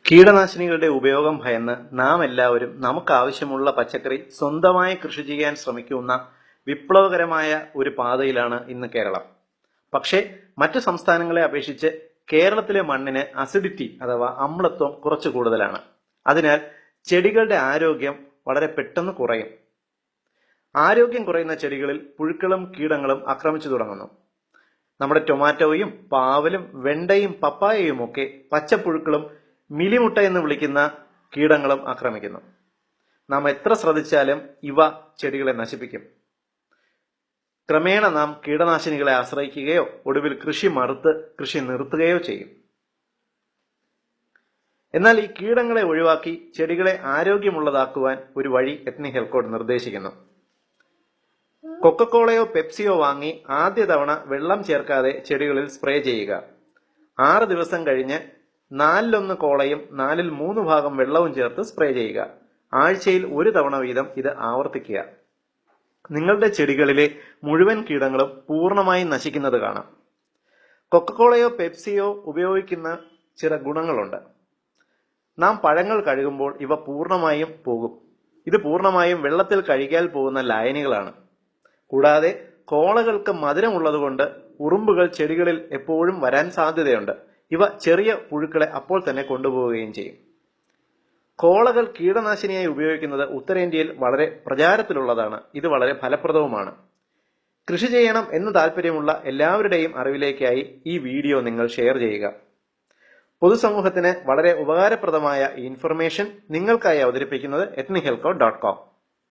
കീടനാശിനികളുടെ ഉപയോഗം ഭയന്ന് നാം എല്ലാവരും നമുക്കാവശ്യമുള്ള പച്ചക്കറി സ്വന്തമായി കൃഷി ചെയ്യാൻ ശ്രമിക്കുന്ന വിപ്ലവകരമായ ഒരു പാതയിലാണ് ഇന്ന് കേരളം. പക്ഷേ മറ്റു സംസ്ഥാനങ്ങളെ അപേക്ഷിച്ച് കേരളത്തിലെ മണ്ണിന് അസിഡിറ്റി അഥവാ അമ്ലത്വം കുറച്ച് കൂടുതലാണ്. അതിനാൽ ചെടികളുടെ ആരോഗ്യം വളരെ പെട്ടെന്ന് കുറയും. ആരോഗ്യം കുറയുന്ന ചെടികളിൽ പുഴുക്കളും കീടങ്ങളും ആക്രമിച്ചു തുടങ്ങുന്നു. നമ്മുടെ ടൊമാറ്റോയും പാവലും വെണ്ടയും പപ്പായയും ഒക്കെ പച്ചപ്പുഴുക്കളും മിലിമുട്ട എന്ന് വിളിക്കുന്ന കീടങ്ങളും ആക്രമിക്കുന്നു. നാം എത്ര ശ്രദ്ധിച്ചാലും ഇവ ചെടികളെ നശിപ്പിക്കും. ക്രമേണ നാം കീടനാശിനികളെ ആശ്രയിക്കുകയോ ഒടുവിൽ കൃഷി നിർത്തുകയോ ചെയ്യും. എന്നാൽ ഈ കീടങ്ങളെ ഒഴിവാക്കി ചെടികളെ ആരോഗ്യമുള്ളതാക്കുവാൻ ഒരു വഴി എത്നിക് ഹെൽത്ത് കോഡ് നിർദ്ദേശിക്കുന്നു. കൊക്കക്കോളയോ പെപ്സിയോ വാങ്ങി ആദ്യ തവണ വെള്ളം ചേർക്കാതെ ചെടികളിൽ സ്പ്രേ ചെയ്യുക. 6 ദിവസം കഴിഞ്ഞ് 4/1 കോളയും 3/4 ഭാഗം വെള്ളവും ചേർത്ത് സ്പ്രേ ചെയ്യുക. ആഴ്ചയിൽ 1 തവണ വീതം ഇത് ആവർത്തിക്കുക. നിങ്ങളുടെ ചെടികളിലെ മുഴുവൻ കീടങ്ങളും പൂർണ്ണമായും നശിക്കുന്നത് കാണാം. കൊക്കക്കോളയോ പെപ്സിയോ ഉപയോഗിക്കുന്ന ചില ഗുണങ്ങളുണ്ട്. നാം പഴങ്ങൾ കഴുകുമ്പോൾ ഇവ പൂർണ്ണമായും പോകും. ഇത് പൂർണ്ണമായും വെള്ളത്തിൽ കഴുകിയാൽ പോകുന്ന ലായനികളാണ്. കൂടാതെ കോളകൾക്ക് മധുരമുള്ളതുകൊണ്ട് ഉറുമ്പുകൾ ചെടികളിൽ എപ്പോഴും വരാൻ സാധ്യതയുണ്ട്. ഇവ ചെറിയ പുഴുക്കളെ അപ്പോൾ തന്നെ കൊണ്ടുപോവുകയും ചെയ്യും. കോളകൾ കീടനാശിനിയായി ഉപയോഗിക്കുന്നത് ഉത്തരേന്ത്യയിൽ വളരെ പ്രചാരത്തിലുള്ളതാണ്. ഇത് വളരെ ഫലപ്രദവുമാണ്. കൃഷി ചെയ്യണം എന്ന് താല്പര്യമുള്ള എല്ലാവരുടെയും അറിവിലേക്കായി ഈ വീഡിയോ നിങ്ങൾ ഷെയർ ചെയ്യുക. പൊതുസമൂഹത്തിന് വളരെ ഉപകാരപ്രദമായ ഈ ഇൻഫർമേഷൻ നിങ്ങൾക്കായി അവതരിപ്പിക്കുന്നത് ethnichealthcode.com.